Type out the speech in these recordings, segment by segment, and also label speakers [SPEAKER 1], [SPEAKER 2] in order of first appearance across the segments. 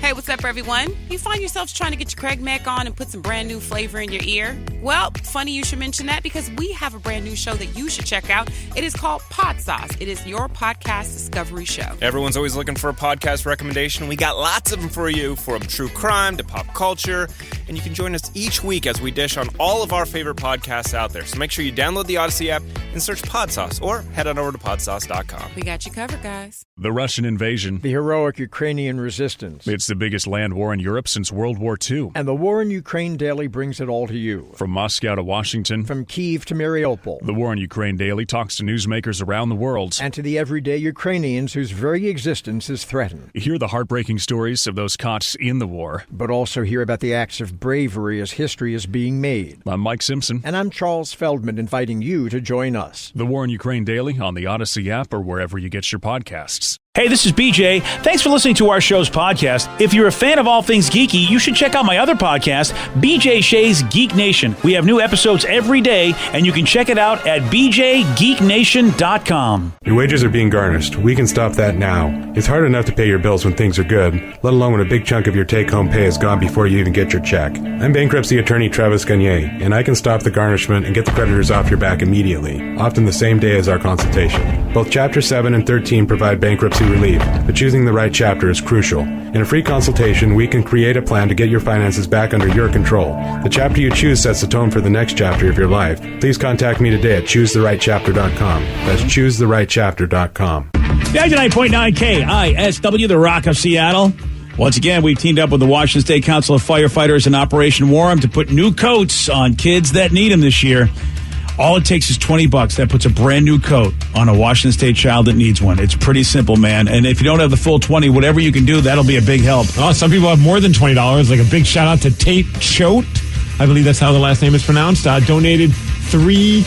[SPEAKER 1] Hey, what's up, everyone? You find yourselves trying to get your Craig Mack on and put some brand new flavor in your ear? Well, funny you should mention that because we have a brand new show that you should check out. It is called Pod Sauce. It is your podcast discovery show.
[SPEAKER 2] Everyone's always looking for a podcast recommendation. We got lots of them for you, from true crime to pop culture. And you can join us each week as we dish on all of our favorite podcasts out there. So make sure you download the Odyssey app and search Pod Sauce, or head on over to podsauce.com.
[SPEAKER 1] We got you covered, guys.
[SPEAKER 3] The Russian invasion.
[SPEAKER 4] The heroic Ukrainian resistance.
[SPEAKER 3] It's the biggest land war in Europe since World War II.
[SPEAKER 4] And the War in Ukraine Daily brings it all to you.
[SPEAKER 3] From Moscow to Washington.
[SPEAKER 4] From Kyiv to Mariupol.
[SPEAKER 3] The War in Ukraine Daily talks to newsmakers around the world.
[SPEAKER 4] And to the everyday Ukrainians whose very existence is threatened.
[SPEAKER 3] Hear the heartbreaking stories of those caught in the war.
[SPEAKER 4] But also hear about the acts of bravery as history is being made.
[SPEAKER 3] I'm Mike Simpson.
[SPEAKER 4] And I'm Charles Feldman, inviting you to join us.
[SPEAKER 3] The War in Ukraine Daily on the Odyssey app or wherever you get your podcasts.
[SPEAKER 5] Hey, this is BJ. Thanks for listening to our show's podcast. If you're a fan of all things geeky, you should check out my other podcast, BJ Shea's Geek Nation. We have new episodes every day, and you can check it out at bjgeeknation.com.
[SPEAKER 6] Your wages are being garnished. We can stop that now. It's hard enough to pay your bills when things are good, let alone when a big chunk of your take-home pay is gone before you even get your check. I'm bankruptcy attorney Travis Gagne, and I can stop the garnishment and get the creditors off your back immediately, often the same day as our consultation. Both Chapter 7 and 13 provide bankruptcy relief, but choosing the right chapter is crucial. In a free consultation, we can create a plan to get your finances back under your control. The chapter you choose sets the tone for the next chapter of your life. Please contact me today at choosetherightchapter.com. That's choosetherightchapter.com.
[SPEAKER 5] 99.9 KISW, the Rock of Seattle. Once again, we've teamed up with the Washington State Council of Firefighters and Operation Warm to put new coats on kids that need them this year. All it takes is $20. That puts a brand new coat on a Washington State child that needs one. It's pretty simple, man. And if you don't have the full 20, whatever you can do, that'll be a big help.
[SPEAKER 7] Oh, some people have more than $20. Like a big shout out to Tate Choate. I believe that's how the last name is pronounced. Donated $300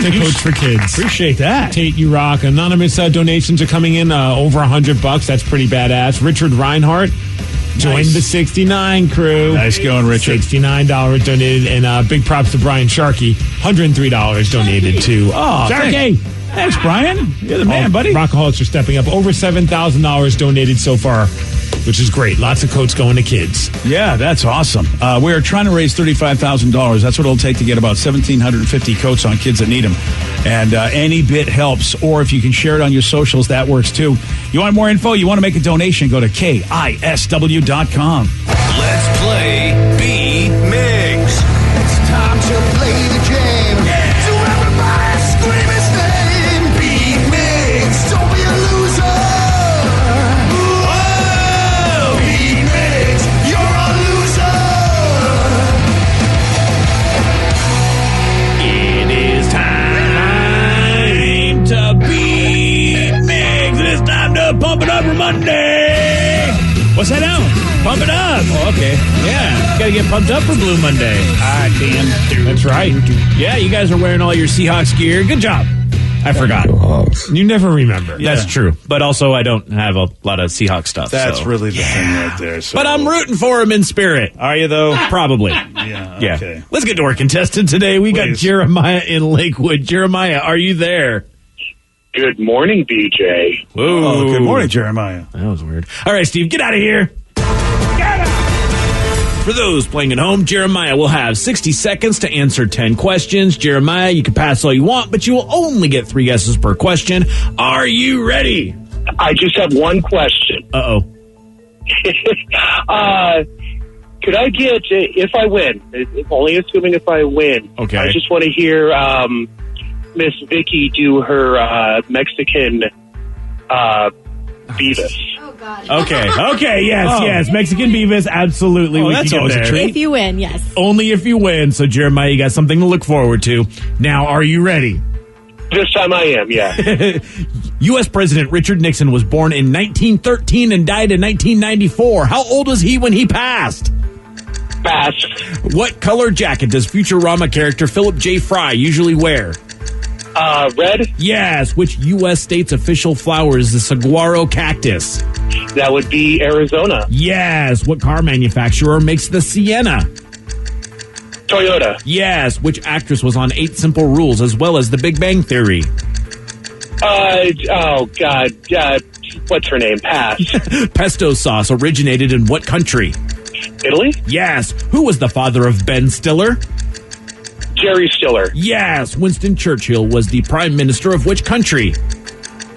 [SPEAKER 7] to Coats for Kids.
[SPEAKER 5] Appreciate that.
[SPEAKER 7] Tate, you rock. Anonymous donations are coming in over $100. That's pretty badass. Richard Reinhardt joined the 69 crew.
[SPEAKER 5] Nice going, Richard.
[SPEAKER 7] $69 donated. And big props to Brian Sharkey. $103 donated to
[SPEAKER 5] Sharkey. Thanks, Brian. You're the man, buddy.
[SPEAKER 7] Rockaholics are stepping up. Over $7,000 donated so far, which is great. Lots of coats going to kids.
[SPEAKER 5] Yeah, that's awesome. We're trying to raise $35,000. That's what it'll take to get about 1,750 coats on kids that need them. And any bit helps. Or if you can share it on your socials, that works too. You want more info? You want to make a donation? Go to KISW.com.
[SPEAKER 8] Let's play B-Migs. It's time to play the game. Yeah. So everybody scream his name. B-Migs, don't be a loser. Whoa! B-Migs, you're a loser.
[SPEAKER 5] It is time to beat Migs. It's time to pump it up for Monday. What's that now? Pump it up. Oh, okay. Yeah. Got to get pumped up for Blue Monday. I can. That's right. Yeah, you guys are wearing all your Seahawks gear. Good job. I forgot.
[SPEAKER 7] You never remember.
[SPEAKER 5] Yeah.
[SPEAKER 9] That's true. But also, I don't have a lot of Seahawks stuff.
[SPEAKER 10] That's really the thing right there. So.
[SPEAKER 5] But I'm rooting for him in spirit.
[SPEAKER 9] Are you, though?
[SPEAKER 5] Probably.
[SPEAKER 10] Yeah.
[SPEAKER 5] Yeah.
[SPEAKER 10] Okay.
[SPEAKER 5] Let's get to our contestant today. We got Jeremiah in Lakewood. Jeremiah, are you there?
[SPEAKER 11] Good morning, BJ.
[SPEAKER 5] Whoa.
[SPEAKER 10] Oh, good morning, Jeremiah.
[SPEAKER 5] That was weird. All right, Steve, get out of here. Get out. For those playing at home, Jeremiah will have 60 seconds to answer 10 questions. Jeremiah, you can pass all you want, but you will only get 3 guesses per question. Are you ready?
[SPEAKER 11] I just have one question.
[SPEAKER 5] Uh-oh.
[SPEAKER 11] Could I get, if I win, only assuming if I win,
[SPEAKER 5] okay.
[SPEAKER 11] I just want to hear Miss Vicky do her Mexican Beavis.
[SPEAKER 12] Oh, God.
[SPEAKER 5] Okay, yes. Mexican Beavis, absolutely. We
[SPEAKER 9] that's
[SPEAKER 5] can
[SPEAKER 9] always
[SPEAKER 5] get
[SPEAKER 9] a
[SPEAKER 5] there.
[SPEAKER 9] treat.
[SPEAKER 12] If you win, yes.
[SPEAKER 5] Only if you win. So, Jeremiah, you got something to look forward to. Now, are you ready?
[SPEAKER 11] This time I am, yeah.
[SPEAKER 5] U.S. President Richard Nixon was born in 1913 and died in 1994. How old was he when he passed?
[SPEAKER 11] Pass.
[SPEAKER 5] What color jacket does Futurama character Philip J. Fry usually wear?
[SPEAKER 11] Red?
[SPEAKER 5] Yes. Which U.S. state's official flower is the saguaro cactus?
[SPEAKER 11] That would be Arizona.
[SPEAKER 5] Yes. What car manufacturer makes the Sienna?
[SPEAKER 11] Toyota.
[SPEAKER 5] Yes. Which actress was on 8 Simple Rules as well as The Big Bang Theory?
[SPEAKER 11] what's her name? Pass.
[SPEAKER 9] Pesto sauce originated in what country?
[SPEAKER 11] Italy?
[SPEAKER 9] Yes. Who was the father of Ben Stiller?
[SPEAKER 11] Jerry Stiller.
[SPEAKER 9] Yes. Winston Churchill was the prime minister of which country?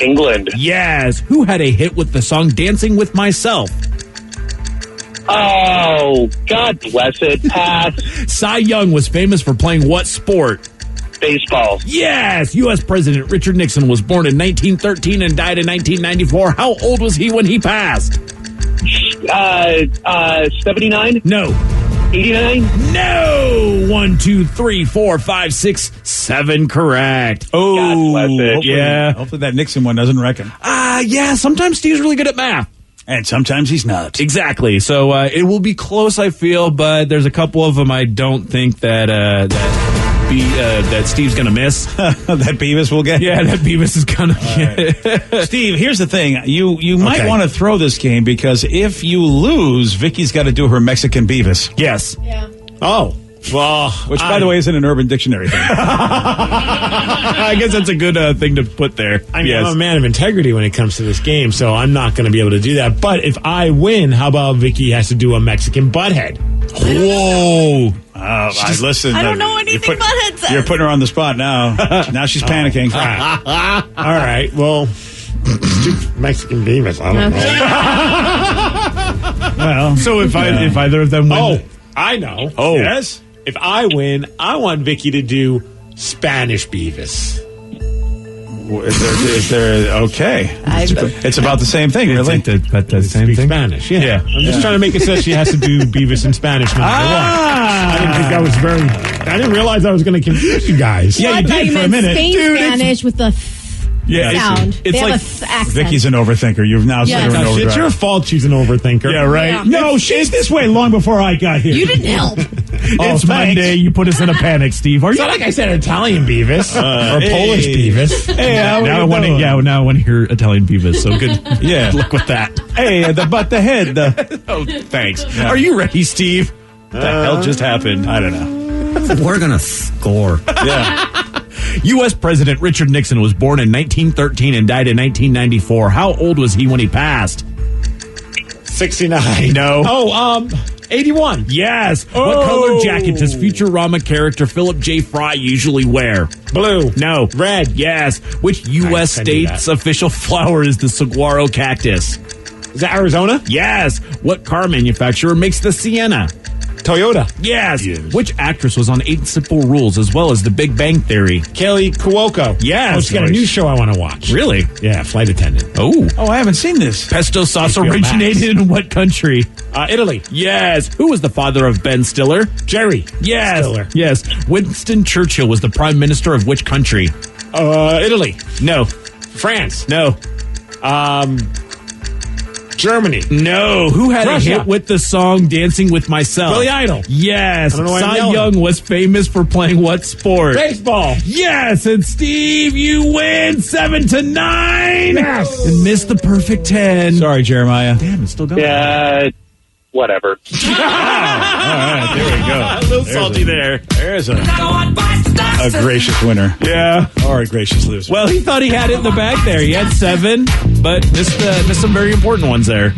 [SPEAKER 11] England.
[SPEAKER 9] Yes. Who had a hit with the song Dancing with Myself?
[SPEAKER 11] Oh, God bless it. Pass.
[SPEAKER 9] Cy Young was famous for playing what sport?
[SPEAKER 11] Baseball.
[SPEAKER 9] Yes. U.S. President Richard Nixon was born in 1913 and died in 1994. How old was he when he passed?
[SPEAKER 11] 79?
[SPEAKER 9] No.
[SPEAKER 11] 89?
[SPEAKER 9] No. 1, 2, 3, 4, 5, 6, 7. Correct.
[SPEAKER 5] Oh,
[SPEAKER 11] God bless it.
[SPEAKER 9] Yeah.
[SPEAKER 5] Hopefully that Nixon one doesn't reckon.
[SPEAKER 9] Yeah. Sometimes Steve's really good at math.
[SPEAKER 5] And sometimes he's not.
[SPEAKER 9] Exactly. So it will be close, I feel, but there's a couple of them I don't think that Steve's going to miss.
[SPEAKER 5] That Beavis will get?
[SPEAKER 9] Yeah, that Beavis is going to get.
[SPEAKER 5] Steve, here's the thing. You might
[SPEAKER 9] Okay.
[SPEAKER 5] want to throw this game because if you lose, Vicky's got to do her Mexican Beavis.
[SPEAKER 9] Yes.
[SPEAKER 12] Yeah.
[SPEAKER 7] Oh, well.
[SPEAKER 5] Which, by the way, isn't an Urban Dictionary thing.
[SPEAKER 9] I guess that's a good thing to put there.
[SPEAKER 7] I mean, I'm a man of integrity when it comes to this game, so I'm not going to be able to do that. But if I win, how about Vicky has to do a Mexican butthead?
[SPEAKER 9] Whoa.
[SPEAKER 5] Listen.
[SPEAKER 12] I don't know anything butthead says.
[SPEAKER 5] You're putting her on the spot now. Now she's panicking.
[SPEAKER 7] All right, well, Mexican Beavis, I don't know.
[SPEAKER 5] Well,
[SPEAKER 9] So if either of them win.
[SPEAKER 7] Oh, I know.
[SPEAKER 9] Oh.
[SPEAKER 7] Yes? If I win, I want Vicky to do Spanish Beavis.
[SPEAKER 5] is there okay? It's about the same thing, really.
[SPEAKER 9] But the same
[SPEAKER 7] Speak
[SPEAKER 9] thing.
[SPEAKER 7] Spanish, yeah. I'm just trying to make it so she has to do Beavis in Spanish no matter what. I didn't think that was I didn't realize I was going to confuse you guys.
[SPEAKER 5] Yeah,
[SPEAKER 12] I
[SPEAKER 5] you
[SPEAKER 12] thought
[SPEAKER 5] did
[SPEAKER 12] you
[SPEAKER 5] for a
[SPEAKER 12] meant
[SPEAKER 5] minute.
[SPEAKER 12] Spain Spanish with the sound.
[SPEAKER 9] It's
[SPEAKER 12] they
[SPEAKER 9] like
[SPEAKER 12] have a accent.
[SPEAKER 5] Vicky's an overthinker. You've now
[SPEAKER 12] Yes.
[SPEAKER 5] said her an
[SPEAKER 7] It's
[SPEAKER 5] overdrive.
[SPEAKER 7] your fault she's an overthinker.
[SPEAKER 5] Yeah, right.
[SPEAKER 12] Yeah.
[SPEAKER 5] No, she's this way long before I got here.
[SPEAKER 12] You didn't help.
[SPEAKER 5] It's Monday.
[SPEAKER 9] You put us in a panic, Steve. Are
[SPEAKER 7] It's
[SPEAKER 9] you?
[SPEAKER 7] not like I said Italian Beavis or
[SPEAKER 5] hey.
[SPEAKER 7] Polish Beavis.
[SPEAKER 5] Hey, how
[SPEAKER 9] Now I want to. Yeah, now I want to hear Italian Beavis. So good.
[SPEAKER 5] Yeah.
[SPEAKER 9] Look with that.
[SPEAKER 5] Hey, the head.
[SPEAKER 9] Oh, thanks. Are you ready, Steve?
[SPEAKER 5] What the hell just happened? I don't know.
[SPEAKER 4] We're going to score.
[SPEAKER 5] Yeah.
[SPEAKER 9] U.S. President Richard Nixon was born in 1913 and died in 1994. How old was he when he passed?
[SPEAKER 7] 69.
[SPEAKER 9] No.
[SPEAKER 7] Oh, 81.
[SPEAKER 9] Yes. What color jacket does Futurama character Philip J. Fry usually wear?
[SPEAKER 7] Blue.
[SPEAKER 9] No.
[SPEAKER 7] Red.
[SPEAKER 9] Yes. Which U.S.
[SPEAKER 7] I knew
[SPEAKER 9] state's official flower is the saguaro cactus?
[SPEAKER 7] Is that Arizona?
[SPEAKER 9] Yes. What car manufacturer makes the Sienna?
[SPEAKER 7] Toyota.
[SPEAKER 9] Yes. Which actress was on 8 Simple Rules as well as The Big Bang Theory?
[SPEAKER 7] Kelly Cuoco.
[SPEAKER 9] Yes.
[SPEAKER 7] Oh, she's got a new show I want to watch.
[SPEAKER 9] Really?
[SPEAKER 7] Yeah, Flight Attendant.
[SPEAKER 9] Oh.
[SPEAKER 5] Oh, I haven't seen this.
[SPEAKER 9] Pesto sauce
[SPEAKER 7] HBO
[SPEAKER 9] originated in what country?
[SPEAKER 7] Italy.
[SPEAKER 9] Yes. Who was the father of Ben Stiller?
[SPEAKER 7] Jerry.
[SPEAKER 9] Yes.
[SPEAKER 7] Stiller.
[SPEAKER 9] Yes. Winston Churchill was the prime minister of which country?
[SPEAKER 7] Italy.
[SPEAKER 9] No.
[SPEAKER 7] France.
[SPEAKER 9] No.
[SPEAKER 7] Germany.
[SPEAKER 9] No. Who had
[SPEAKER 7] Russia.
[SPEAKER 9] a hit with the song Dancing with Myself?
[SPEAKER 7] Billy Idol.
[SPEAKER 9] Yes.
[SPEAKER 7] I don't know why I'm
[SPEAKER 9] Cy
[SPEAKER 7] yelling.
[SPEAKER 9] Young was famous for playing what sport?
[SPEAKER 7] Baseball.
[SPEAKER 9] Yes. And Steve, you win 7-9.
[SPEAKER 7] Yes.
[SPEAKER 9] And missed the perfect 10.
[SPEAKER 5] Sorry, Jeremiah.
[SPEAKER 9] Damn, it's still going.
[SPEAKER 11] Yeah, whatever.
[SPEAKER 5] All right, there we go.
[SPEAKER 9] A little salty there.
[SPEAKER 5] There's a gracious winner.
[SPEAKER 9] Yeah.
[SPEAKER 5] Or a gracious loser.
[SPEAKER 9] Well, he thought he had it in the bag there. He had 7, but missed some very important ones there.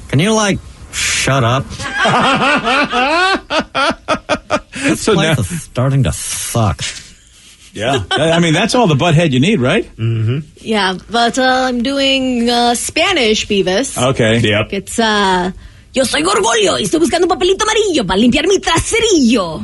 [SPEAKER 4] Can you, shut up? This
[SPEAKER 9] So
[SPEAKER 4] place
[SPEAKER 9] now-
[SPEAKER 4] is starting to suck.
[SPEAKER 5] yeah. I mean, that's all the butthead you need, right?
[SPEAKER 12] Yeah, but I'm doing Spanish Beavis.
[SPEAKER 5] Okay.
[SPEAKER 9] Yep.
[SPEAKER 12] It's Yo soy Gorgolio y estoy buscando un papelito amarillo para limpiar mi traserillo.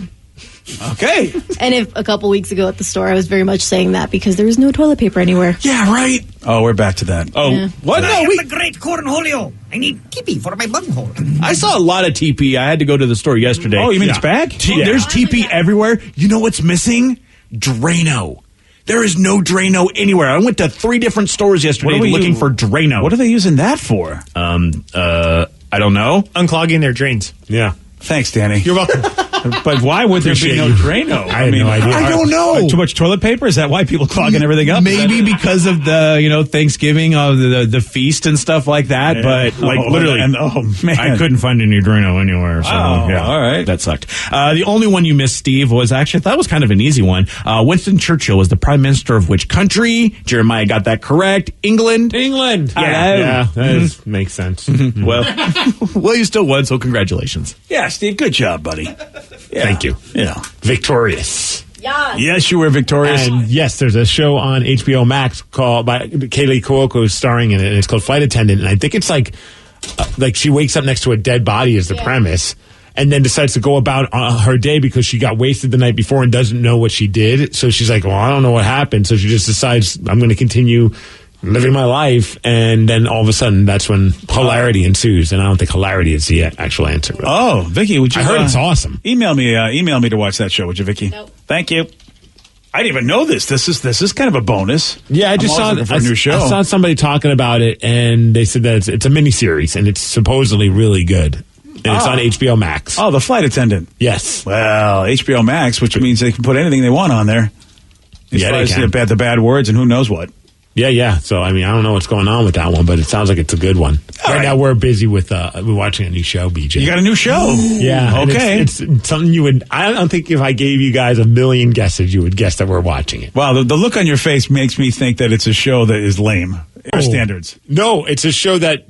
[SPEAKER 5] Okay.
[SPEAKER 12] And a couple weeks ago at the store, I was very much saying that because there was no toilet paper anywhere.
[SPEAKER 9] Yeah, right.
[SPEAKER 5] Oh, we're back to that.
[SPEAKER 9] Oh,
[SPEAKER 12] Yeah.
[SPEAKER 9] what? No, we.
[SPEAKER 4] great Cornholio. I need TP for my bunghole.
[SPEAKER 9] I saw a lot of TP. I had to go to the store yesterday.
[SPEAKER 5] Oh, you mean it's back?
[SPEAKER 9] There's TP everywhere. You know what's missing? Drano. There is no Drano anywhere. I went to 3 different stores yesterday looking for Drano.
[SPEAKER 5] What are they using that for?
[SPEAKER 9] I don't know.
[SPEAKER 7] Unclogging their drains. Yeah.
[SPEAKER 5] Thanks, Danny.
[SPEAKER 7] You're welcome.
[SPEAKER 9] But why would there be no Drano?
[SPEAKER 7] I have no idea.
[SPEAKER 9] I don't know. Too much toilet paper? Is that why people clogging everything up?
[SPEAKER 5] Maybe because of the Thanksgiving of the feast and stuff like that. But literally, man,
[SPEAKER 7] I couldn't find any Drano anywhere. So
[SPEAKER 5] all right, that sucked. The only one you missed, Steve, was actually, I thought was kind of an easy one. Winston Churchill was the prime minister of which country? Jeremiah got that correct. England.
[SPEAKER 7] Yeah, that makes sense.
[SPEAKER 5] Well, you still won, so congratulations.
[SPEAKER 9] Yeah, Steve, good job, buddy. Yeah.
[SPEAKER 5] Thank you.
[SPEAKER 9] Yeah.
[SPEAKER 7] Victorious.
[SPEAKER 9] Yes, you were victorious.
[SPEAKER 7] And yes, there's a show on HBO Max called by Kaylee Cuoco starring in it, and it's called Flight Attendant. And I think it's like she wakes up next to a dead body as the premise, and then decides to go about her day because she got wasted the night before and doesn't know what she did. So she's like, well, I don't know what happened. So she just decides, I'm going to continue living my life, and then all of a sudden that's when hilarity ensues, and I don't think hilarity is the actual answer.
[SPEAKER 9] Oh, Vicky, would you?
[SPEAKER 7] I heard it's awesome.
[SPEAKER 9] Email me to watch that show, would you, Vicky?
[SPEAKER 12] Nope.
[SPEAKER 9] Thank you. I didn't even know this. This is kind of a bonus.
[SPEAKER 7] Yeah, I just saw
[SPEAKER 9] for a new show.
[SPEAKER 7] I saw somebody talking about it, and they said that it's a miniseries, and it's supposedly really good. And it's on HBO Max.
[SPEAKER 9] Oh, The Flight Attendant.
[SPEAKER 7] Yes.
[SPEAKER 9] Well, HBO Max, which means they can put anything they want on there. As far as the bad words and who knows what.
[SPEAKER 7] Yeah. So, I mean, I don't know what's going on with that one, but it sounds like it's a good one. Right now, we're busy with we're watching a new show, BJ.
[SPEAKER 9] You got a new show?
[SPEAKER 7] Yeah.
[SPEAKER 9] Okay.
[SPEAKER 7] It's something you would, I don't think if I gave you guys a million guesses, you would guess that we're watching it.
[SPEAKER 9] Wow, the look on your face makes me think that it's a show that is lame. Your standards.
[SPEAKER 7] No, it's a show that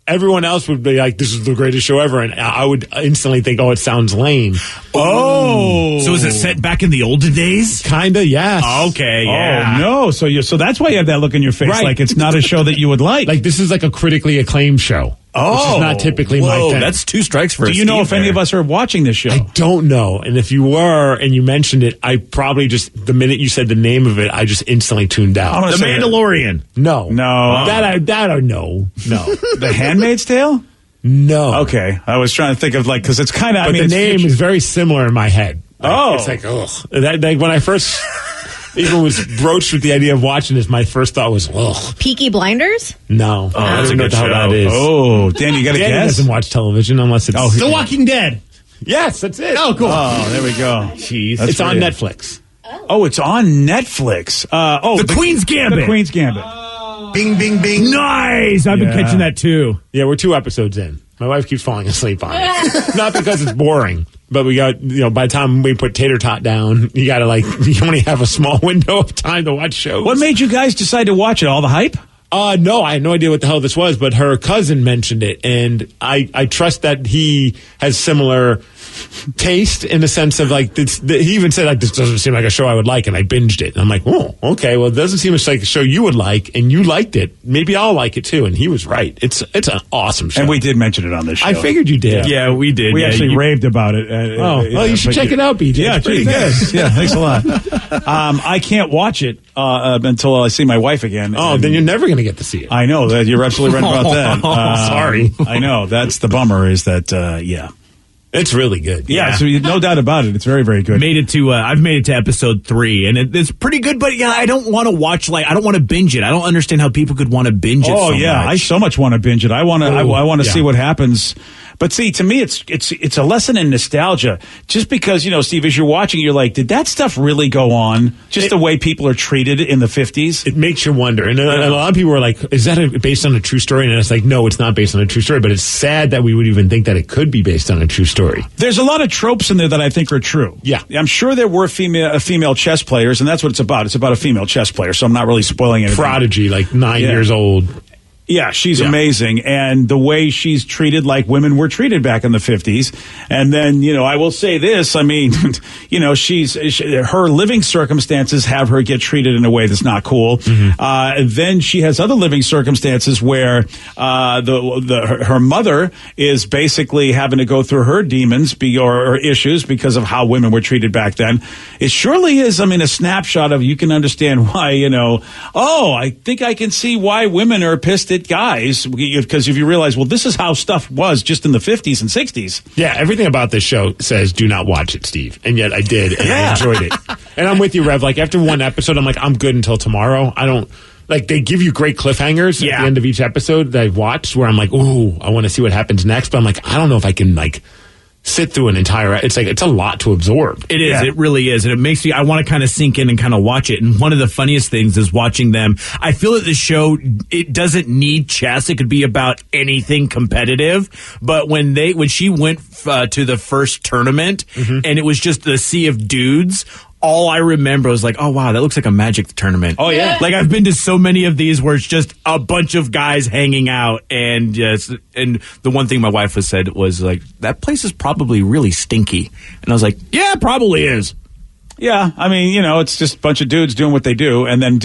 [SPEAKER 7] everyone else would be like, this is the greatest show ever. And I would instantly think, oh, it sounds lame.
[SPEAKER 9] Oh.
[SPEAKER 5] So is it set back in the olden days?
[SPEAKER 7] Kinda, yes.
[SPEAKER 5] Okay, yeah.
[SPEAKER 9] Oh, no. So that's why you have that look on your face.
[SPEAKER 7] Right.
[SPEAKER 9] Like it's not a show that you would like.
[SPEAKER 7] Like, this is like a critically acclaimed show.
[SPEAKER 9] Oh.
[SPEAKER 7] Which is not typically my thing.
[SPEAKER 5] That's 2 strikes for
[SPEAKER 9] Do you know if any of us are watching this show?
[SPEAKER 7] I don't know. And if you were and you mentioned it, I probably just, the minute you said the name of it, I just instantly tuned out.
[SPEAKER 5] The Mandalorian.
[SPEAKER 7] No. That I know. No.
[SPEAKER 9] The Handmaid's Tale?
[SPEAKER 7] No.
[SPEAKER 9] Okay. I was trying to think of like, because it's kind of,
[SPEAKER 7] But the name is very similar in my head.
[SPEAKER 9] Like,
[SPEAKER 7] It's like, ugh. Like when I first even was broached with the idea of watching this, my first thought was, ugh.
[SPEAKER 12] Peaky Blinders?
[SPEAKER 7] No. I
[SPEAKER 5] that's
[SPEAKER 7] don't know
[SPEAKER 5] a
[SPEAKER 7] what
[SPEAKER 5] good
[SPEAKER 7] the hell
[SPEAKER 5] show.
[SPEAKER 7] that is.
[SPEAKER 9] Oh, Dan, you got to
[SPEAKER 7] Danny
[SPEAKER 9] guess?
[SPEAKER 7] doesn't watch television unless it's...
[SPEAKER 5] The Walking Dead.
[SPEAKER 7] Yes, that's it.
[SPEAKER 5] Oh, cool.
[SPEAKER 9] Oh, there we go.
[SPEAKER 5] Jeez.
[SPEAKER 7] It's on
[SPEAKER 9] brilliant.
[SPEAKER 7] Netflix.
[SPEAKER 9] Oh, it's on Netflix.
[SPEAKER 5] The Queen's Gambit.
[SPEAKER 9] The Queen's Gambit.
[SPEAKER 8] Bing, bing, bing.
[SPEAKER 5] Nice. I've been catching that too.
[SPEAKER 7] Yeah, we're 2 episodes in. My wife keeps falling asleep on it. Not because it's boring, but we got, by the time we put Tater Tot down, you got to you only have a small window of time to watch shows.
[SPEAKER 9] What made you guys decide to watch it? All the hype?
[SPEAKER 7] No, I had no idea what the hell this was, but her cousin mentioned it, and I trust that he has similar taste in the sense of he even said this doesn't seem like a show I would like, and I binged it. And I'm like, oh, okay, well, it doesn't seem like a show you would like, and you liked it. Maybe I'll like it too. And he was right. It's an awesome show.
[SPEAKER 9] And we did mention it on this show.
[SPEAKER 7] I figured you did.
[SPEAKER 5] Yeah, we did.
[SPEAKER 9] We actually raved about it.
[SPEAKER 7] You should check it out, BJ.
[SPEAKER 9] Yeah,
[SPEAKER 7] it's pretty
[SPEAKER 9] good.
[SPEAKER 7] good.
[SPEAKER 9] Yeah, thanks a lot. I can't watch it until I see my wife again.
[SPEAKER 7] Oh, then you're never going to get to see it.
[SPEAKER 9] I know that you're absolutely right about that.
[SPEAKER 7] Sorry.
[SPEAKER 9] I know that's the bummer. Is that
[SPEAKER 7] It's really good.
[SPEAKER 9] Yeah, so no doubt about it. It's very, very good.
[SPEAKER 5] I've made it to episode 3, and it's pretty good. But I don't want to watch I don't want to binge it. I don't understand how people could want to binge it.
[SPEAKER 9] Oh
[SPEAKER 5] so
[SPEAKER 9] yeah,
[SPEAKER 5] much.
[SPEAKER 9] I so much want to binge it. I want to see what happens. But see, to me, it's a lesson in nostalgia. Just because Steve, as you're watching, you're like, did that stuff really go on? Just the way people are treated in the 50s.
[SPEAKER 7] It makes you wonder. And a lot of people are like, is that based on a true story? And it's like, no, it's not based on a true story. But it's sad that we would even think that it could be based on a true story.
[SPEAKER 9] There's a lot of tropes in there that I think are true.
[SPEAKER 7] Yeah.
[SPEAKER 9] I'm sure there were female chess players, and that's what it's about. It's about a female chess player, so I'm not really spoiling anything.
[SPEAKER 7] Prodigy, 9 years old.
[SPEAKER 9] Yeah, she's amazing. And the way she's treated like women were treated back in the 50s. And then, I will say this. I mean, her living circumstances have her get treated in a way that's not cool. Mm-hmm. Then she has other living circumstances where her mother is basically having to go through her demons or issues because of how women were treated back then. It surely is, a snapshot of you can understand why, I think I can see why women are pissed at guys, because if you realize, well, this is how stuff was just in the 50s and 60s.
[SPEAKER 7] Yeah, everything about this show says do not watch it, Steve. And yet I did, and I enjoyed it. And I'm with you, Rev. After one episode, I'm like, I'm good until tomorrow. I don't... they give you great cliffhangers at the end of each episode that I've watched where I'm like, ooh, I want to see what happens next. But I'm like, I don't know if I can, sit through an entire. It's a lot to absorb.
[SPEAKER 13] It is. Yeah. It really is. And it makes me, I want to kind of sink in and kind of watch it. And one of the funniest things is watching them. I feel that the show, it doesn't need chess. It could be about anything competitive. But when she went to the first tournament and it was just the sea of dudes, all I remember was like, oh, wow, that looks like a Magic tournament.
[SPEAKER 5] Oh, yeah.
[SPEAKER 13] Like, I've been to so many of these where it's just a bunch of guys hanging out. And the one thing my wife said was like, that place is probably really stinky. And I was like, yeah, it probably is.
[SPEAKER 5] Yeah, I mean, it's just a bunch of dudes doing what they do. And then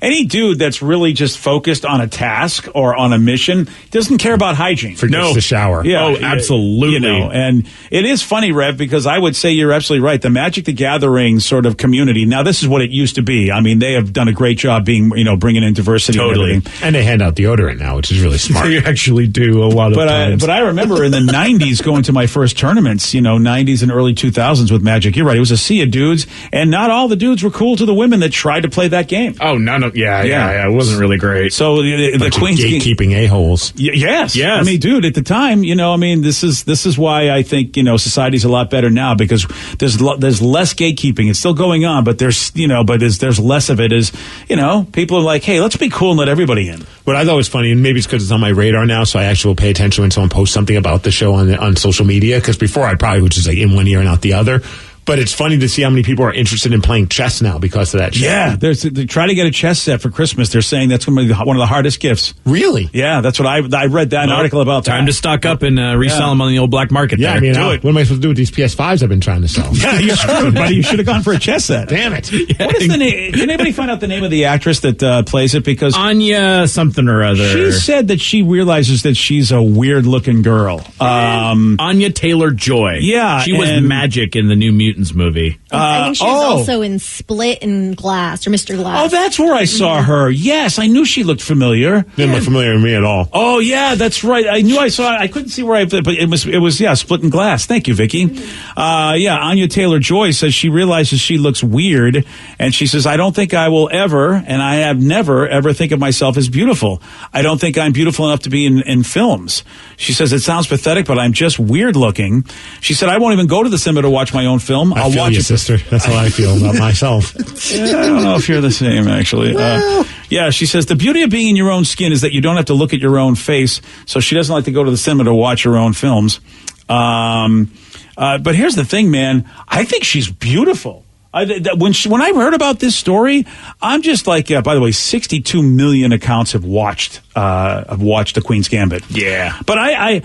[SPEAKER 5] any dude that's really just focused on a task or on a mission doesn't care about hygiene.
[SPEAKER 7] Forgets the shower.
[SPEAKER 5] Yeah,
[SPEAKER 13] oh, absolutely.
[SPEAKER 5] And it is funny, Rev, because I would say you're absolutely right. The Magic the Gathering sort of community, now this is what it used to be. I mean, they have done a great job bringing in diversity.
[SPEAKER 13] Totally.
[SPEAKER 5] And everything.
[SPEAKER 7] And they hand out deodorant now, which is really smart.
[SPEAKER 13] They actually do a lot of times.
[SPEAKER 5] But I remember in the 90s going to my first tournaments, 90s and early 2000s with Magic. You're right. It was a sea of dudes. And not all the dudes were cool to the women that tried to play that game.
[SPEAKER 13] Oh, none of yeah. It wasn't really great.
[SPEAKER 5] So the Queen's
[SPEAKER 7] gatekeeping a-holes.
[SPEAKER 5] Yes. I mean, dude, at the time, this is why I think society's a lot better now, because there's less gatekeeping. It's still going on, but there's less of it. As people are like, hey, let's be cool and let everybody in.
[SPEAKER 7] What I thought was funny, and maybe it's because it's on my radar now, so I actually will pay attention when someone posts something about the show on social media. Because before I probably was just like in one ear and out the other. But it's funny to see how many people are interested in playing chess now because of that show.
[SPEAKER 5] Yeah, they try to get a chess set for Christmas. They're saying that's going to be one of the hardest gifts.
[SPEAKER 7] Really?
[SPEAKER 5] Yeah, that's what I read that article about.
[SPEAKER 13] Time to stock up and resell them on the old black market.
[SPEAKER 7] Yeah,
[SPEAKER 13] there.
[SPEAKER 7] I mean, what am I supposed to do with these PS5s I've been trying to sell?
[SPEAKER 5] Yeah, you're screwed, buddy. You should have gone for a chess set.
[SPEAKER 7] Damn it.
[SPEAKER 5] Yeah. What is the name? Can anybody find out the name of the actress that plays it? Because
[SPEAKER 13] Anya something or other.
[SPEAKER 5] She said that she realizes that she's a weird-looking girl.
[SPEAKER 13] Anya Taylor-Joy.
[SPEAKER 5] Yeah.
[SPEAKER 13] She was Magic in the New Mutants movie.
[SPEAKER 14] I think she was also in Split and Glass, or Mr. Glass.
[SPEAKER 5] Oh, that's where I saw her. Yes, I knew she looked familiar.
[SPEAKER 7] Didn't look familiar to me at all.
[SPEAKER 5] Oh, yeah, that's right. I knew I saw it. I couldn't see where but it was Split and Glass. Thank you, Vicky. Anya Taylor-Joy says she realizes she looks weird, and she says, I don't think I will ever, and I have never, ever think of myself as beautiful. I don't think I'm beautiful enough to be in films. She says, it sounds pathetic, but I'm just weird looking. She said, I won't even go to the cinema to watch my own film. I'll watch it.
[SPEAKER 7] Sister. That's how I feel about myself.
[SPEAKER 5] I don't know if you're the same, actually. She says, the beauty of being in your own skin is that you don't have to look at your own face. So she doesn't like to go to the cinema to watch her own films. But here's the thing, man. I think she's beautiful. When I heard about this story, I'm just like, by the way, 62 million accounts have watched The Queen's Gambit.
[SPEAKER 13] Yeah,
[SPEAKER 5] but I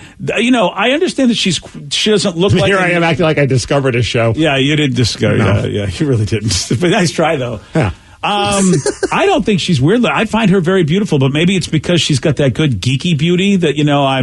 [SPEAKER 5] understand that she doesn't look like.
[SPEAKER 7] Here I am acting like I discovered a show.
[SPEAKER 5] Yeah, you didn't discover. No. Yeah, you really didn't. But nice try though.
[SPEAKER 7] Yeah.
[SPEAKER 5] I don't think she's weird. I find her very beautiful, but maybe it's because she's got that good geeky beauty that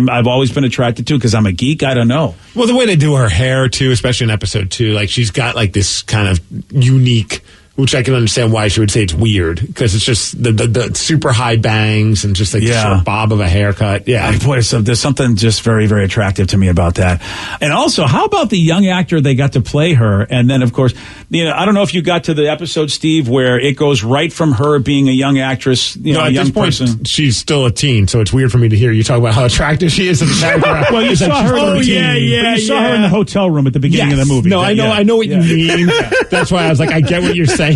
[SPEAKER 5] I've always been attracted to because I'm a geek. I don't know.
[SPEAKER 7] Well, the way they do her hair too, especially in episode 2, like she's got like this kind of unique, which I can understand why she would say it's weird because it's just the super high bangs and just like the sort of bob of a haircut. Yeah,
[SPEAKER 5] boy, so there's something just very, very attractive to me about that. And also, how about the young actor they got to play her? And then, of course, I don't know if you got to the episode, Steve, where it goes right from her being a young actress, a young
[SPEAKER 7] this
[SPEAKER 5] person.
[SPEAKER 7] Point, she's still a teen, so it's weird for me to hear you talk about how attractive she is in the background.
[SPEAKER 5] Well, you saw her. You saw her in the hotel room at the beginning of the movie.
[SPEAKER 7] No, I know what you mean. That's why I was like, I get what you're saying.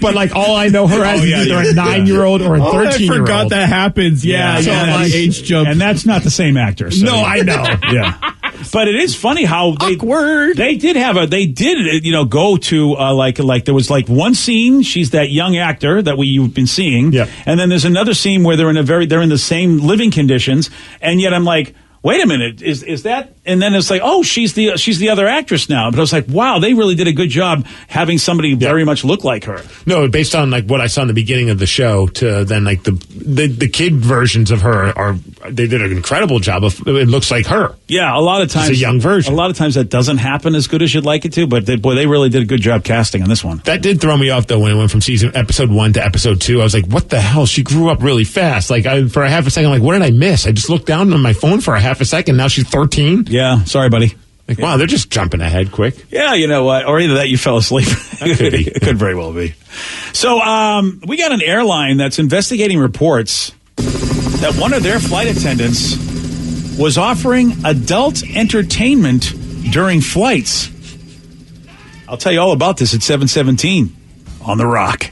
[SPEAKER 7] But like all I know her as is either a 9-year-old or a 13-year-old.
[SPEAKER 13] I forgot that happens. Yeah,
[SPEAKER 5] that age jump, and that's not the same actor. So.
[SPEAKER 7] No, I know.
[SPEAKER 5] Yeah, but it is funny how they did go to like there was like one scene. She's that young actor that you've been seeing, and then there's another scene where they're in the same living conditions, and yet I'm like, wait a minute, is that? And then it's like, oh, she's the other actress now. But I was like, wow, they really did a good job having somebody very much look like her.
[SPEAKER 7] No, based on like what I saw in the beginning of the show to then like the kid versions of her they did an incredible job of it looks like her.
[SPEAKER 5] Yeah, a lot of times
[SPEAKER 7] it's a young version.
[SPEAKER 5] A lot of times that doesn't happen as good as you'd like it to. But they really did a good job casting on this one.
[SPEAKER 7] That did throw me off though when it went from episode 1 to episode 2. I was like, what the hell? She grew up really fast. Like for a half a second, like what did I miss? I just looked down on my phone for a half a second. Now she's 13.
[SPEAKER 5] Yeah, sorry, buddy.
[SPEAKER 7] Like, wow, they're just jumping ahead quick.
[SPEAKER 5] Yeah, you know what? Or either that you fell asleep. It could very well be. So we got an airline that's investigating reports that one of their flight attendants was offering adult entertainment
[SPEAKER 9] during flights. I'll tell you all about this at 7:17 on The Rock.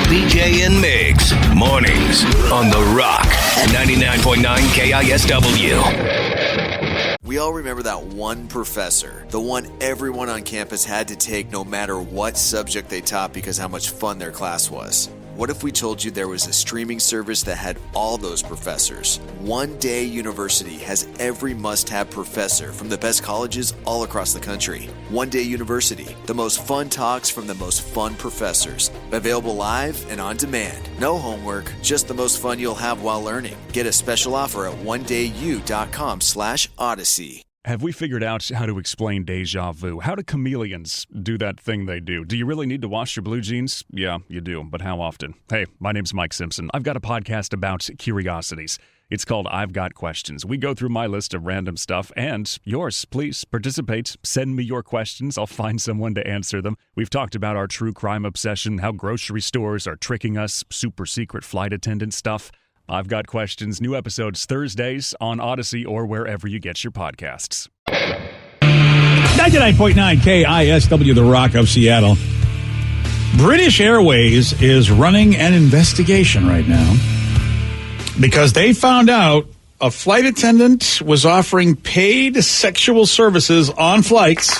[SPEAKER 8] BJ and Migs, mornings on The Rock, 99.9 KISW.
[SPEAKER 15] We all remember that one professor, the one everyone on campus had to take no matter what subject they taught because how much fun their class was. What if we told you there was a streaming service that had all those professors? One Day University has every must-have professor from the best colleges all across the country. One Day University, the most fun talks from the most fun professors. Available live and on demand. No homework, just the most fun you'll have while learning. Get a special offer at onedayU.com/Odyssey.
[SPEAKER 3] Have we figured out how to explain deja vu? How do chameleons do that thing they do? Do you really need to wash your blue jeans? Yeah, you do, but how often? Hey, my name's Mike Simpson. I've got a podcast about curiosities. It's called I've Got Questions. We go through my list of random stuff and yours. Please participate. Send me your questions. I'll find someone to answer them. We've talked about our true crime obsession, how grocery stores are tricking us, super secret flight attendant stuff. I've Got Questions. New episodes Thursdays on Odyssey or wherever you get your podcasts.
[SPEAKER 9] 99.9 KISW, The Rock of Seattle. British Airways is running an investigation right now because they found out a flight attendant was offering paid sexual services on flights.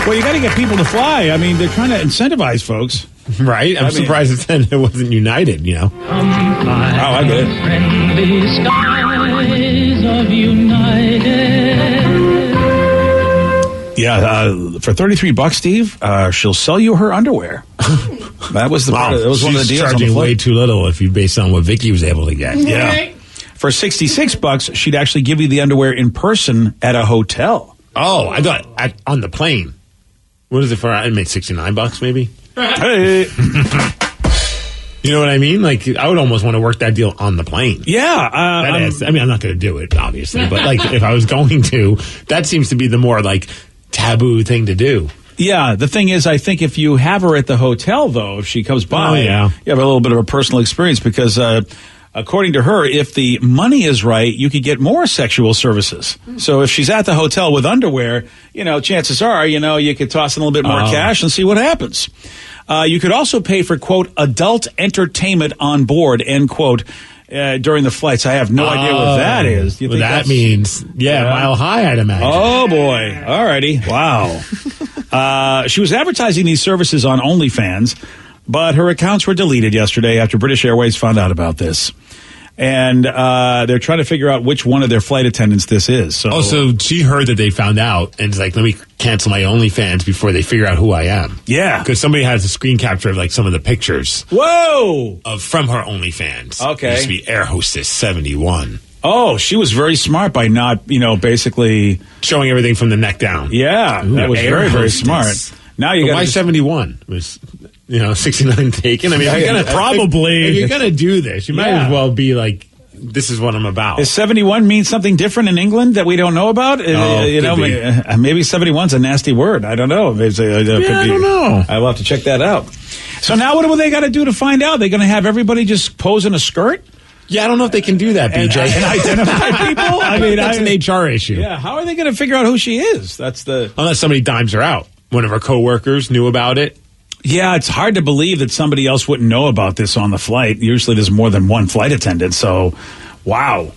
[SPEAKER 9] Well, you got to get people to fly. I mean, they're trying to incentivize folks.
[SPEAKER 7] Right? I'm surprised it wasn't United, you know.
[SPEAKER 9] Oh, I get it.
[SPEAKER 16] Friendly skies of United.
[SPEAKER 9] Yeah, for $33, Steve, she'll sell you her underwear. That was the that was one of the deals.
[SPEAKER 7] Charging way too little if you based on what Vicky was able to get.
[SPEAKER 9] Yeah. For $66, she'd actually give you the underwear in person at a hotel.
[SPEAKER 7] Oh, I thought on the plane. What is it for? I made $69 maybe.
[SPEAKER 9] Hey.
[SPEAKER 7] You know what I mean? Like, I would almost want to work that deal on the plane.
[SPEAKER 9] Yeah.
[SPEAKER 7] I mean, I'm not going to do it, obviously. But, like, if I was going to, that seems to be the more, like, taboo thing to do.
[SPEAKER 9] Yeah. The thing is, I think if you have her at the hotel, though, if she comes by, you have a little bit of a personal experience because, according to her, if the money is right, you could get more sexual services. So if she's at the hotel with underwear, chances are, you could toss in a little bit more cash and see what happens. You could also pay for, quote, adult entertainment on board, end quote, during the flights. I have no idea what that is. Do you think
[SPEAKER 7] that means, Mile High, I'd imagine.
[SPEAKER 9] Oh, boy. All righty. Wow. She was advertising these services on OnlyFans, but her accounts were deleted yesterday after British Airways found out about this. And they're trying to figure out which one of their flight attendants this is.
[SPEAKER 7] So she heard that they found out and is like, let me cancel my OnlyFans before they figure out who I am.
[SPEAKER 9] Yeah.
[SPEAKER 7] Because somebody has a screen capture of like some of the pictures.
[SPEAKER 9] Whoa!
[SPEAKER 7] From her OnlyFans.
[SPEAKER 9] Okay.
[SPEAKER 7] It used to be Air Hostess 71.
[SPEAKER 9] Oh, she was very smart by not, basically
[SPEAKER 7] showing everything from the neck down.
[SPEAKER 9] Yeah. That was very, very smart. Now you got
[SPEAKER 7] why 71? Was 69 taken? I mean,
[SPEAKER 9] if
[SPEAKER 7] you're gonna do this, you might as well be like, this is what I'm about.
[SPEAKER 9] Does 71 mean something different in England that we don't know about? Maybe 71's a nasty word. I don't know. I don't know. I'll have to check that out. So now what do they got to do to find out? They're going to have everybody just pose in a skirt?
[SPEAKER 7] Yeah, I don't know if they can do that, BJ.
[SPEAKER 9] And identify people? I mean,
[SPEAKER 7] that's an HR issue.
[SPEAKER 9] Yeah, how are they going to figure out who she is?
[SPEAKER 7] Unless somebody dimes her out. One of her coworkers knew about it.
[SPEAKER 9] Yeah, it's hard to believe that somebody else wouldn't know about this on the flight. Usually there's more than one flight attendant, so wow.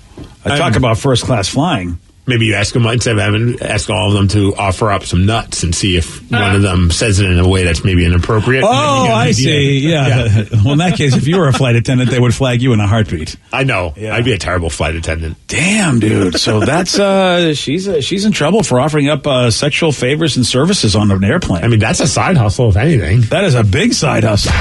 [SPEAKER 9] Talk about first class flying.
[SPEAKER 7] Maybe you ask them, instead of ask all of them to offer up some nuts and see if one of them says it in a way that's maybe inappropriate.
[SPEAKER 9] Oh, I see. Yeah. Well, in that case, if you were a flight attendant, they would flag you in a heartbeat.
[SPEAKER 7] I know. Yeah. I'd be a terrible flight attendant.
[SPEAKER 9] Damn, dude. So that's she's in trouble for offering up sexual favors and services on an airplane.
[SPEAKER 7] I mean, that's a side hustle, if anything.
[SPEAKER 9] That is a big side hustle.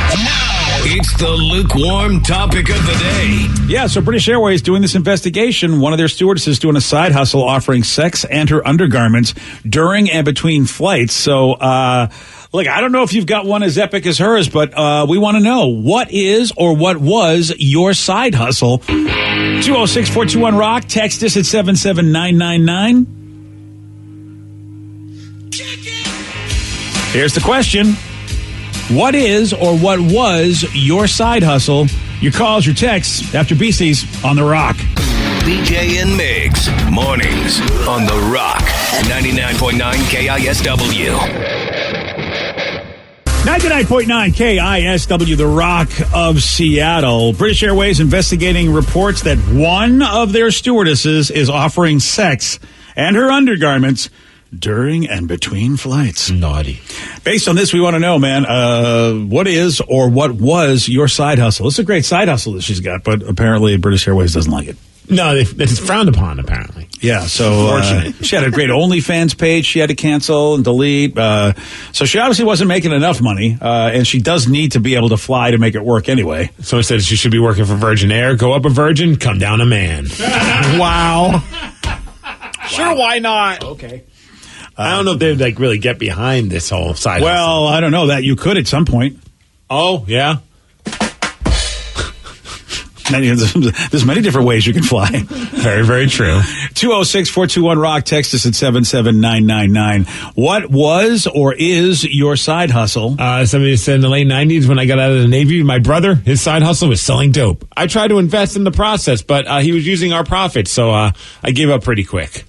[SPEAKER 8] It's the lukewarm topic of the day.
[SPEAKER 9] Yeah, so British Airways doing this investigation. One of their stewardesses doing a side hustle offering sex and her undergarments during and between flights. So, look, I don't know if you've got one as epic as hers, but we want to know what is or what was your side hustle. 206-421-ROCK. Text us at 77999. Here's the question. What is or what was your side hustle? Your calls, your texts after Beasties on The Rock.
[SPEAKER 8] BJ and Migs. Mornings on The Rock. 99.9 KISW.
[SPEAKER 5] 99.9 KISW, The Rock of Seattle. British Airways investigating reports that one of their stewardesses is offering sex and her undergarments during and between flights.
[SPEAKER 13] Naughty.
[SPEAKER 5] Based on this, we want to know, man, what is or what was your side hustle? It's a great side hustle that she's got, but apparently British Airways doesn't like it.
[SPEAKER 13] No, it's frowned upon, apparently.
[SPEAKER 5] Yeah, so she had a great OnlyFans page she had to cancel and delete. So she obviously wasn't making enough money, and she does need to be able to fly to make it work anyway.
[SPEAKER 13] So instead she should be working for Virgin Air. Go up a Virgin, come down a man. Wow. Sure, why not?
[SPEAKER 5] Okay.
[SPEAKER 13] I don't know if they'd like really get behind this whole side hustle.
[SPEAKER 5] Well, I don't know. That you could at some point.
[SPEAKER 13] Oh, yeah.
[SPEAKER 5] There's many different ways you can fly.
[SPEAKER 13] Very, very true.
[SPEAKER 5] 206-421-ROCK. Text us at 77999. What was or is your side hustle?
[SPEAKER 13] Somebody said in the late 90s when I got out of the Navy, my brother, his side hustle was selling dope. I tried to invest in the process, but he was using our profits, so I gave up pretty quick.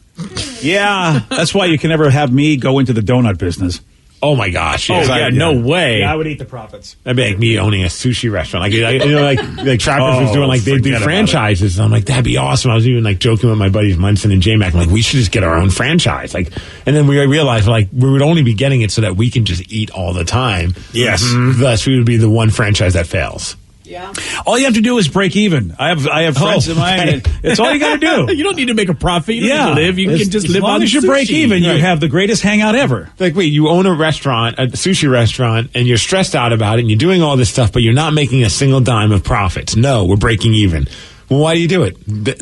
[SPEAKER 5] Yeah, that's why you can never have me go into the donut business.
[SPEAKER 13] Oh my gosh!
[SPEAKER 5] Yeah.
[SPEAKER 13] Oh yeah, no way!
[SPEAKER 5] Yeah, I would eat the profits.
[SPEAKER 13] That'd be like me owning a sushi restaurant. Like Trappers was doing, like they do franchises. And I'm like, that'd be awesome. I was even like joking with my buddies Munson and J-Mac. I'm like, we should just get our own franchise. Like, and then we realized like we would only be getting it so that we can just eat all the time.
[SPEAKER 5] Yes.
[SPEAKER 13] Thus, we would be the one franchise that fails.
[SPEAKER 14] Yeah.
[SPEAKER 5] All you have to do is break even. I have friends of mine. It's all you got to do.
[SPEAKER 13] You don't need to make a profit. You don't need to live. You can just live on
[SPEAKER 5] as you
[SPEAKER 13] sushi.
[SPEAKER 5] break even, you have the greatest hangout ever.
[SPEAKER 13] Like, wait, you own a restaurant, a sushi restaurant, and you're stressed out about it, and you're doing all this stuff, but you're not making a single dime of profits. No, we're breaking even. Well, why do you do it?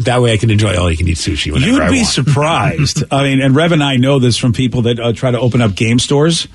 [SPEAKER 13] That way I can enjoy all-you-can-eat sushi whenever I want.
[SPEAKER 5] You'd be surprised. I mean, and Rev and I know this from people that try to open up game stores.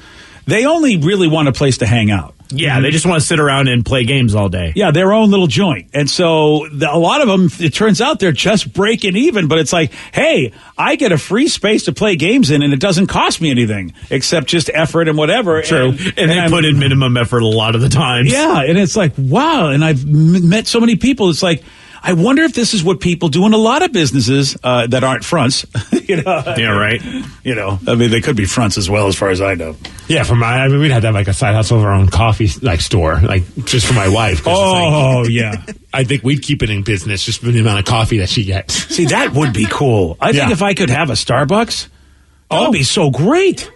[SPEAKER 5] They only really want a place to hang out.
[SPEAKER 13] Yeah, they just want to sit around and play games all day.
[SPEAKER 5] Yeah, their own little joint. And so a lot of them, it turns out they're just breaking even. But it's like, hey, I get a free space to play games in, and it doesn't cost me anything except just effort and whatever.
[SPEAKER 13] True. And they put in minimum effort a lot of the times.
[SPEAKER 5] Yeah, and it's like, wow. And I've met so many people. It's like, I wonder if this is what people do in a lot of businesses that aren't fronts. You know?
[SPEAKER 13] Yeah, right.
[SPEAKER 5] You know, I mean, they could be fronts as well, as far as I know.
[SPEAKER 13] Yeah, I mean, we'd have to have like a side hustle of our own coffee store, like just for my wife.
[SPEAKER 5] Oh, yeah.
[SPEAKER 13] I think we'd keep it in business just for the amount of coffee that she gets.
[SPEAKER 5] See, that would be cool. I think if I could have a Starbucks, that would be so great.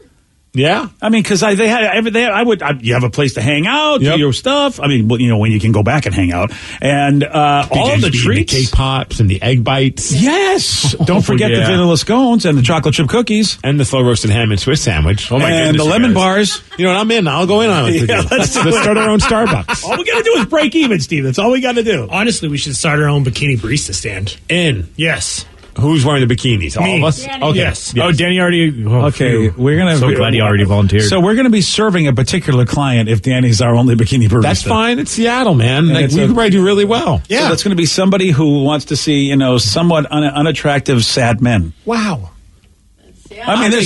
[SPEAKER 13] Yeah,
[SPEAKER 5] I mean, because you have a place to hang out, do your stuff. I mean, you know, when you can go back and hang out, and all of the treats,
[SPEAKER 13] the cake pops and the egg bites.
[SPEAKER 5] Yes, don't forget the vanilla scones and the chocolate chip cookies
[SPEAKER 13] and the slow roasted ham and Swiss sandwich. Oh my goodness,
[SPEAKER 5] and the lemon bars.
[SPEAKER 13] You know what? I'm in. I'll go in on it. Let's start our own Starbucks.
[SPEAKER 5] All we got to do is break even, Steve. That's all we got to do.
[SPEAKER 17] Honestly, we should start our own bikini barista stand.
[SPEAKER 13] Yes. Who's wearing the bikinis? All of us?
[SPEAKER 17] Danny.
[SPEAKER 13] Okay.
[SPEAKER 17] Yes.
[SPEAKER 13] Oh, Danny already...
[SPEAKER 5] Okay, we're going to...
[SPEAKER 13] So glad he already volunteered.
[SPEAKER 5] So we're going to be serving a particular client if Danny's our only bikini barista.
[SPEAKER 13] That's fine. It's Seattle, man. Like, we could probably do really well.
[SPEAKER 5] Yeah. So that's going to be somebody who wants to see, you know, somewhat unattractive, sad men.
[SPEAKER 13] Wow.
[SPEAKER 5] I mean, there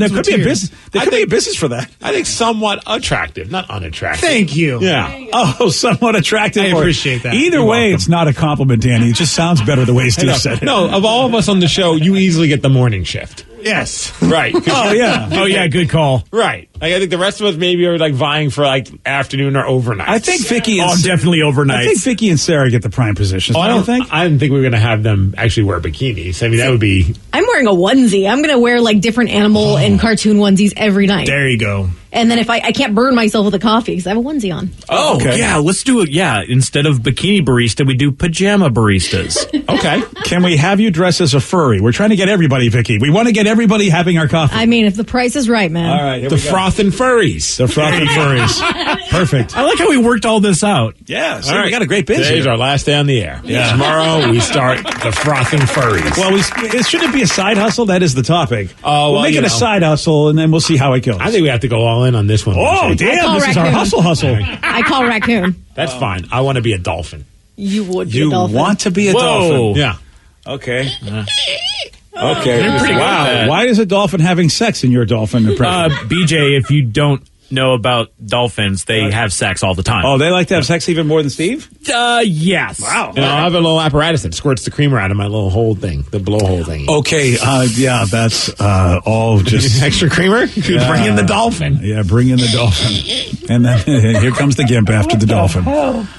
[SPEAKER 5] could be a business. There could be a business for that.
[SPEAKER 13] I think somewhat attractive, not unattractive.
[SPEAKER 17] Thank you.
[SPEAKER 13] Yeah.
[SPEAKER 5] Oh, somewhat attractive.
[SPEAKER 17] I appreciate that.
[SPEAKER 5] Either way, it's not a compliment, Danny. It just sounds better the way Steve said it.
[SPEAKER 13] No, of all of us on the show, you easily get the morning shift.
[SPEAKER 17] Yes.
[SPEAKER 13] Right.
[SPEAKER 5] Oh, yeah.
[SPEAKER 17] Oh, yeah. Good call.
[SPEAKER 13] Right. Like, I think the rest of us maybe are like vying for like afternoon or overnight.
[SPEAKER 5] I think Vicky and
[SPEAKER 13] definitely overnight.
[SPEAKER 5] I think Vicky and Sarah get the prime positions.
[SPEAKER 13] I didn't think we were going to have them actually wear bikinis. I mean, that would be.
[SPEAKER 14] I'm wearing a onesie. I'm going to wear like different animal and cartoon onesies every night.
[SPEAKER 17] There you go.
[SPEAKER 14] And then if I can't burn myself with a coffee because I have a onesie on.
[SPEAKER 13] Oh, okay.
[SPEAKER 17] Yeah. Let's do it. Yeah. Instead of bikini barista, we do pajama baristas.
[SPEAKER 5] Okay. Can we have you dress as a furry? We're trying to get everybody, Vicky. We want to get everybody having our coffee.
[SPEAKER 14] I mean, if the price is right, man.
[SPEAKER 5] All right.
[SPEAKER 13] The frothing furries.
[SPEAKER 5] The frothing furries. Perfect.
[SPEAKER 17] I like how we worked all this out.
[SPEAKER 5] Yeah. So
[SPEAKER 13] all right.
[SPEAKER 5] we got a great business.
[SPEAKER 13] Today's our last day on the air.
[SPEAKER 5] Yeah.
[SPEAKER 13] Tomorrow we start the frothing furries.
[SPEAKER 5] Well, shouldn't it be a side hustle? That is the topic.
[SPEAKER 13] Oh,
[SPEAKER 5] we'll make it a side hustle, and then we'll see how it goes.
[SPEAKER 13] I think we have to go all in on this one.
[SPEAKER 5] Oh, damn. This is our hustle.
[SPEAKER 14] I call raccoon.
[SPEAKER 13] That's fine. I want to be a dolphin.
[SPEAKER 14] You would be
[SPEAKER 5] You
[SPEAKER 14] a dolphin.
[SPEAKER 5] want to be a
[SPEAKER 13] Whoa.
[SPEAKER 5] dolphin?
[SPEAKER 13] Yeah.
[SPEAKER 5] Okay.
[SPEAKER 13] Okay.
[SPEAKER 5] Wow. Why is a dolphin having sex in your dolphin impression?
[SPEAKER 17] BJ, if you don't
[SPEAKER 13] know about dolphins, they have sex all the time.
[SPEAKER 5] Oh, they like to have sex even more than Steve?
[SPEAKER 13] Yes.
[SPEAKER 5] Wow.
[SPEAKER 7] You know, I have a little apparatus that squirts the creamer out of my little hole thing, the blowhole thing.
[SPEAKER 5] Okay, yeah, that's all just...
[SPEAKER 7] Extra creamer? You bring in the dolphin.
[SPEAKER 5] Yeah, bring in the dolphin. And then here comes the gimp after the dolphin.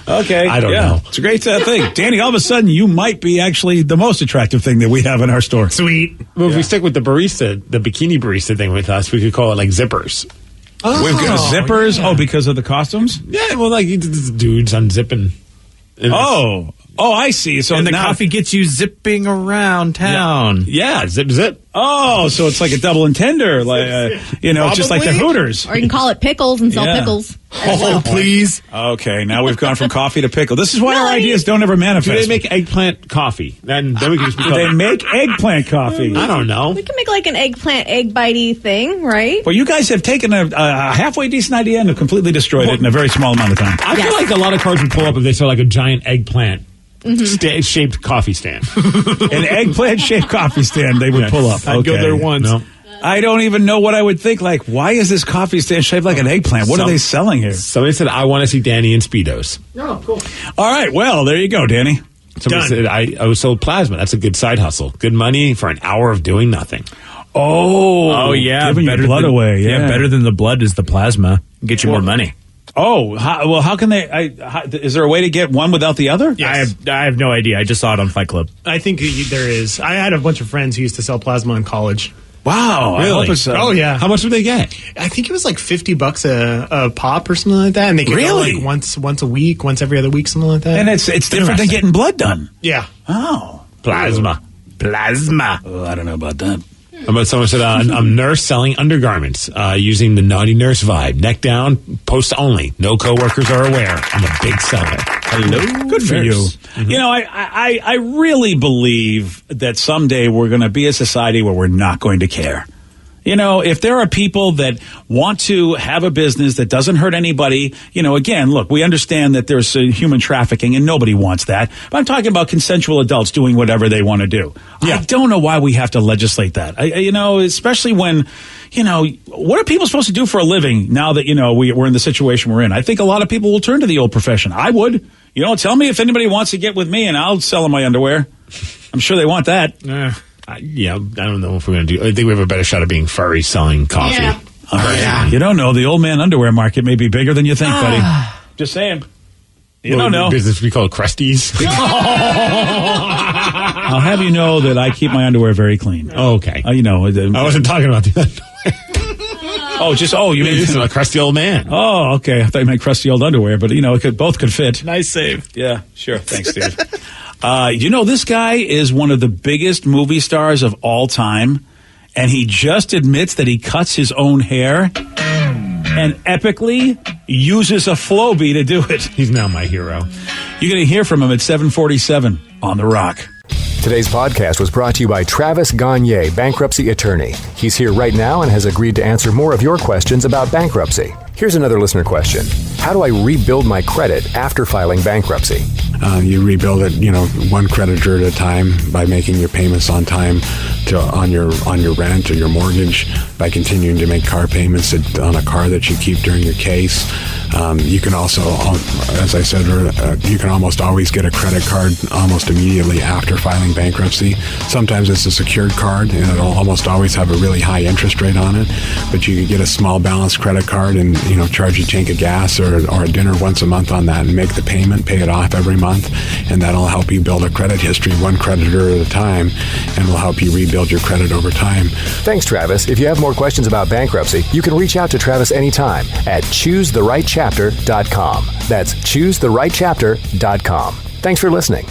[SPEAKER 5] Okay.
[SPEAKER 7] I don't know.
[SPEAKER 5] It's a great thing. Danny, all of a sudden, you might be actually the most attractive thing that we have in our store.
[SPEAKER 7] Sweet. Well, if we stick with the barista, the bikini barista thing with us, we could call it like zippers.
[SPEAKER 5] We've got zippers? Yeah. Oh, because of the costumes?
[SPEAKER 7] Yeah, well, like dudes unzipping.
[SPEAKER 5] Oh, I see. So
[SPEAKER 13] and the coffee gets you zipping around town.
[SPEAKER 5] Yeah, zip, zip. Oh, so it's like a double entender, like just like the Hooters.
[SPEAKER 14] Or you can call it pickles and sell pickles.
[SPEAKER 13] Oh, please.
[SPEAKER 5] Okay, now we've gone from coffee to pickle. This is why our ideas don't ever manifest.
[SPEAKER 7] Do they make eggplant coffee? Then we can just
[SPEAKER 5] Do they make eggplant coffee?
[SPEAKER 7] I don't know.
[SPEAKER 14] We can make like an eggplant egg bitey thing, right?
[SPEAKER 5] Well, you guys have taken a halfway decent idea and have completely destroyed it in a very small amount of time.
[SPEAKER 7] I feel like a lot of cars would pull up if they saw like a giant eggplant shaped coffee stand.
[SPEAKER 5] An eggplant shaped coffee stand they would pull up.
[SPEAKER 7] I'd go there once.
[SPEAKER 5] No. I don't even know what I would think. Like, why is this coffee stand shaped like an eggplant? What are they selling here?
[SPEAKER 7] Somebody said, I want to see Danny in Speedos.
[SPEAKER 14] Oh, cool.
[SPEAKER 5] All right, well, there you go, Danny.
[SPEAKER 7] Somebody said, I was sold plasma. That's a good side hustle. Good money for an hour of doing nothing.
[SPEAKER 5] Oh,
[SPEAKER 13] yeah.
[SPEAKER 5] Giving your blood away. Yeah,
[SPEAKER 13] better than the blood is the plasma. Get you more money.
[SPEAKER 5] Oh, how can they? Is there a way to get one without the other?
[SPEAKER 13] Yes. I have no idea. I just saw it on Fight Club.
[SPEAKER 18] I think there is. I had a bunch of friends who used to sell plasma in college.
[SPEAKER 5] Wow,
[SPEAKER 7] really?
[SPEAKER 5] I hope it's,
[SPEAKER 18] oh yeah.
[SPEAKER 7] How much would they get?
[SPEAKER 18] I think it was like $50 a pop or something like that, and they could go like once a week, once every other week, something like that.
[SPEAKER 5] And it's different than getting blood done.
[SPEAKER 18] Yeah.
[SPEAKER 5] Oh,
[SPEAKER 7] Plasma.
[SPEAKER 5] Oh, I don't know about that.
[SPEAKER 7] How about someone said, I'm nurse selling undergarments using the naughty nurse vibe. Neck down, post only. No coworkers are aware. I'm a big seller. Hello.
[SPEAKER 5] Good for
[SPEAKER 7] nurse.
[SPEAKER 5] you.
[SPEAKER 7] Mm-hmm.
[SPEAKER 5] You know, I really believe that someday we're going to be a society where we're not going to care. You know, if there are people that want to have a business that doesn't hurt anybody, you know, again, look, we understand that there's human trafficking and nobody wants that. But I'm talking about consensual adults doing whatever they want to do. Yeah. I don't know why we have to legislate that. You know, especially when, you know, what are people supposed to do for a living now that, you know, we're in the situation we're in? I think a lot of people will turn to the old profession. I would. You know, tell me if anybody wants to get with me and I'll sell them my underwear. I'm sure they want that.
[SPEAKER 7] Yeah, I don't know if we're going to do. I think we have a better shot of being furry selling coffee.
[SPEAKER 14] Yeah.
[SPEAKER 5] All right. Yeah. You don't know. The old man underwear market may be bigger than you think, buddy. Just saying. You don't know.
[SPEAKER 7] Business we call crusties.
[SPEAKER 5] I'll have you know that I keep my underwear very clean.
[SPEAKER 7] Oh, okay.
[SPEAKER 5] You know.
[SPEAKER 7] I wasn't talking about that.
[SPEAKER 5] You mean
[SPEAKER 7] a crusty old man?
[SPEAKER 5] Oh, okay. I thought you meant crusty old underwear, but, you know, both could fit.
[SPEAKER 13] Nice save.
[SPEAKER 5] Yeah, sure. Thanks, Steve. You know, this guy is one of the biggest movie stars of all time, and he just admits that he cuts his own hair and epically uses a Flowbee to do it.
[SPEAKER 7] He's now my hero.
[SPEAKER 5] You're going to hear from him at 7:47 on The Rock.
[SPEAKER 19] Today's podcast was brought to you by Travis Gagne, bankruptcy attorney. He's here right now and has agreed to answer more of your questions about bankruptcy. Here's another listener question. How do I rebuild my credit after filing bankruptcy?
[SPEAKER 6] You rebuild it, you know, one creditor at a time by making your payments on time on your rent or your mortgage, by continuing to make car payments on a car that you keep during your case. You can also, as I said, you can almost always get a credit card almost immediately after filing bankruptcy. Sometimes it's a secured card, and it'll almost always have a really high interest rate on it. But you can get a small balance credit card and, you know, charge a tank of gas or a dinner once a month on that and make the payment, pay it off every month, and that'll help you build a credit history one creditor at a time, and will help you rebuild your credit over time.
[SPEAKER 19] Thanks, Travis. If you have more questions about bankruptcy, you can reach out to Travis anytime at ChooseTheRightChapter.com. That's ChooseTheRightChapter.com. Thanks for listening.